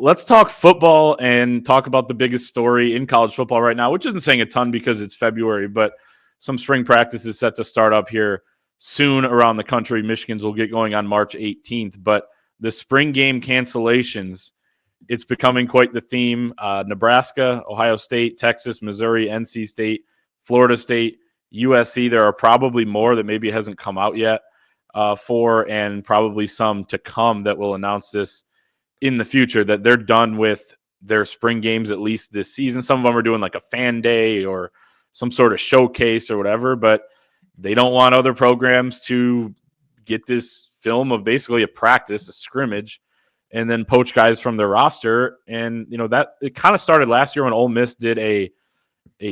let's talk football and talk about the biggest story in college football right now, which isn't saying a ton because it's February, but some spring practice is set to start up here soon around the country. Michigan's will get going on March 18th, but the spring game cancellations, it's becoming quite the theme. Nebraska, Ohio State, Texas, Missouri, NC State, Florida State, USC. There are probably more that maybe hasn't come out yet and probably some to come that will announce this in the future, that they're done with their spring games, at least this season. Some of them are doing like a fan day or some sort of showcase or whatever, but they don't want other programs to get this film of basically a practice, a scrimmage, and then poach guys from their roster. And, that it kind of started last year when Ole Miss did a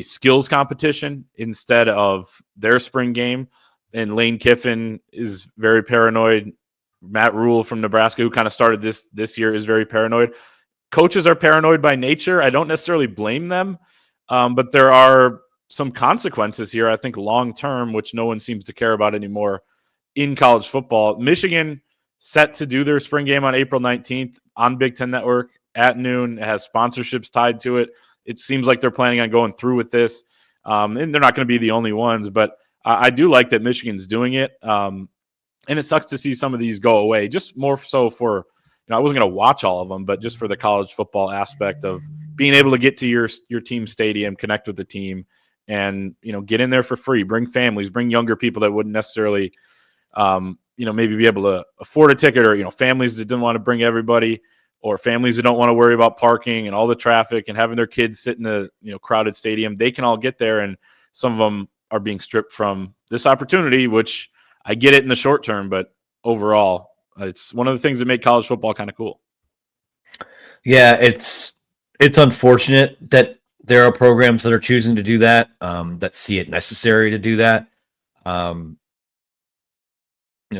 skills competition instead of their spring game. And Lane Kiffin is very paranoid. Matt Rule from Nebraska, who kind of started this year, is very paranoid. Coaches are paranoid by nature. I don't necessarily blame them, but there are some consequences here, I think, long-term, which no one seems to care about anymore in college football. Michigan set to do their spring game on April 19th on Big Ten Network at noon. It has sponsorships tied to it. It seems like they're planning on going through with this, and they're not going to be the only ones, but I do like that Michigan's doing it. And it sucks to see some of these go away, just more so for, I wasn't going to watch all of them, but just for the college football aspect of being able to get to your team stadium, connect with the team, and, get in there for free, bring families, bring younger people that wouldn't necessarily, maybe be able to afford a ticket, or, families that didn't want to bring everybody, or families that don't want to worry about parking and all the traffic and having their kids sit in a, crowded stadium. They can all get there, and some of them are being stripped from this opportunity, which I get it in the short term, but overall, it's one of the things that make college football kind of cool. Yeah, it's unfortunate that there are programs that are choosing to do that, that see it necessary to do that.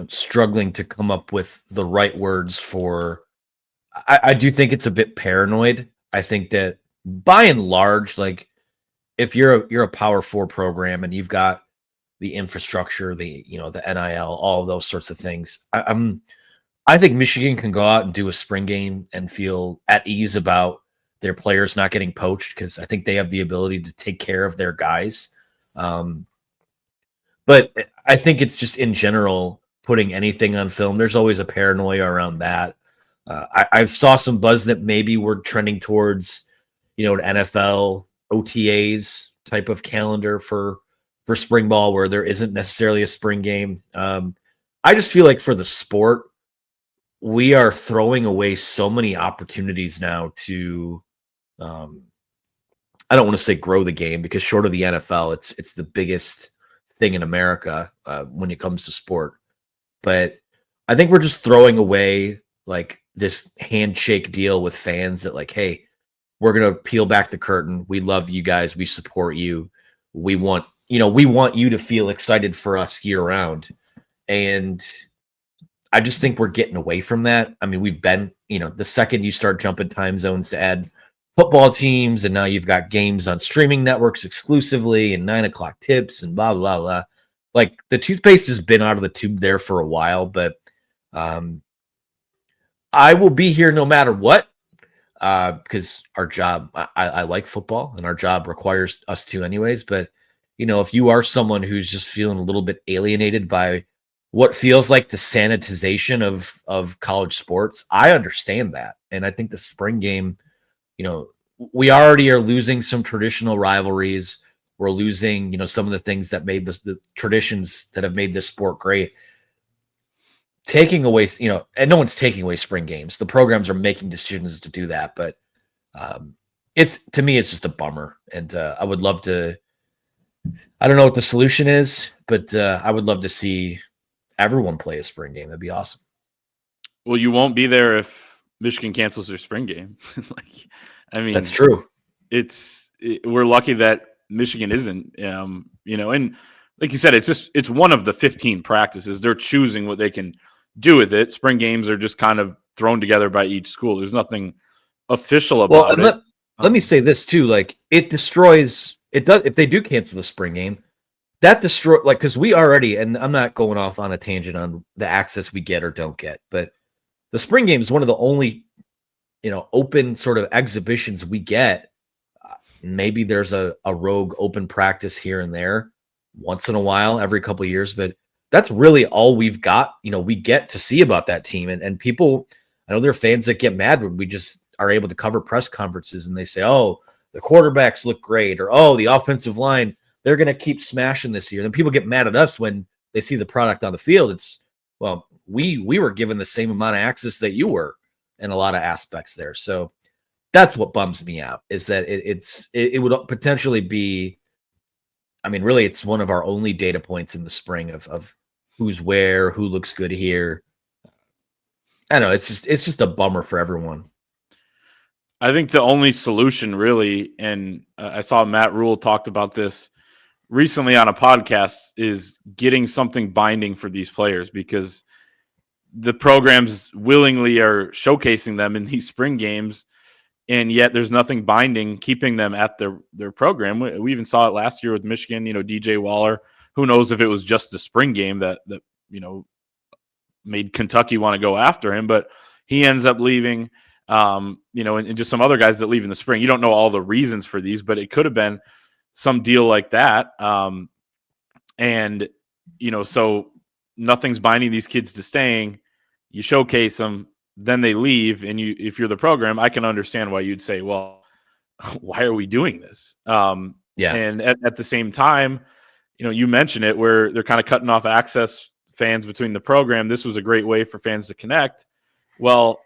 Struggling to come up with the right words for. I do think it's a bit paranoid. I think that by and large, like if you're a Power 4 program and you've got the infrastructure, the NIL, all of those sorts of things. I think Michigan can go out and do a spring game and feel at ease about their players not getting poached, because I think they have the ability to take care of their guys. But I think it's just in general putting anything on film. There's always a paranoia around that. I saw some buzz that maybe we're trending towards, an NFL OTAs type of calendar for spring ball, where there isn't necessarily a spring game. I just feel like for the sport, we are throwing away so many opportunities now to, I don't want to say grow the game, because short of the NFL, it's the biggest thing in America when it comes to sport. But I think we're just throwing away like this handshake deal with fans that like, hey, we're going to peel back the curtain. We love you guys. We support you. We want you to feel excited for us year round. And I just think we're getting away from that. I mean, we've been, the second you start jumping time zones to add football teams, and now you've got games on streaming networks exclusively and 9 o'clock tips and blah, blah, blah. Like the toothpaste has been out of the tube there for a while, but I will be here no matter what, because our job, I like football and our job requires us to anyways. But, if you are someone who's just feeling a little bit alienated by what feels like the sanitization of college sports, I understand that. And I think the spring game, we already are losing some traditional rivalries. We're losing, some of the things that made the traditions that have made this sport great. Taking away, and no one's taking away spring games. The programs are making decisions to do that, but to me, it's just a bummer. And I would love to. I don't know what the solution is, but I would love to see everyone play a spring game. That'd be awesome. Well, you won't be there if Michigan cancels their spring game. That's true. We're lucky that Michigan isn't. And like you said, it's one of the 15 practices. They're choosing what they can do with it. Spring games are just kind of thrown together by each school. There's nothing official about it. Let me say this too. Like it destroys. It does if they do cancel the spring game. That destroy because we already, and I'm not going off on a tangent on the access we get or don't get, but the spring game is one of the only open sort of exhibitions we get, maybe there's a rogue open practice here and there once in a while, every couple of years, but that's really all we've got, we get to see about that team. And people, I know there are fans that get mad when we just are able to cover press conferences and they say, oh, the quarterbacks look great, or, oh, the offensive line, they're going to keep smashing this year. And then people get mad at us when they see the product on the field. It's, well, we were given the same amount of access that you were in a lot of aspects there. So that's what bums me out, is that it would potentially be, I mean, really, it's one of our only data points in the spring of who's where, who looks good here. I don't know. It's just a bummer for everyone. I think the only solution, really, and I saw Matt Rule talked about this recently on a podcast, is getting something binding for these players, because the programs willingly are showcasing them in these spring games, and yet there's nothing binding keeping them at their program. We even saw it last year with Michigan. DJ Waller. Who knows if it was just the spring game that made Kentucky want to go after him, but he ends up leaving. And just some other guys that leave in the spring. You don't know all the reasons for these, but it could have been some deal like that. So nothing's binding these kids to staying. You showcase them, then they leave, and if you're the program, I can understand why you'd say, well, why are we doing this? And at the same time, you mentioned it, where they're kind of cutting off access fans between the program. This was a great way for fans to connect. Well,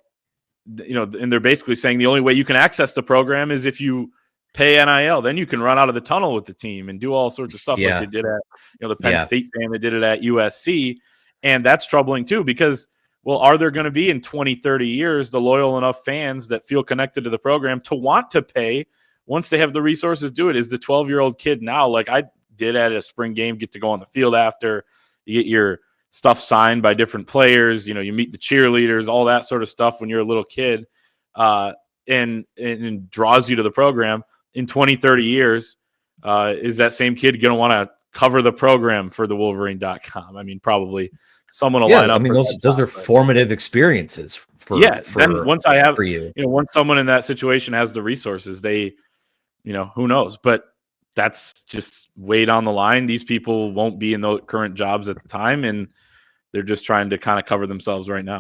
and they're basically saying the only way you can access the program is if you pay NIL. Then you can run out of the tunnel with the team and do all sorts of stuff like they did at, the Penn State fan that did it at USC. And that's troubling too, because, well, are there going to be in 20, 30 years the loyal enough fans that feel connected to the program to want to pay once they have the resources to do it? Is the 12-year-old kid now, like I did at a spring game, get to go on the field after, you get your stuff signed by different players, you meet the cheerleaders, all that sort of stuff when you're a little kid, and draws you to the program. In 20, 30 years, is that same kid going to want to cover the program for the Wolverine.com? I mean, probably someone will line up. I mean, those are formative experiences for then once I have, for you. Once someone in that situation has the resources, they, who knows? But that's just way down the line. These people won't be in the current jobs at the time, and they're just trying to kind of cover themselves right now.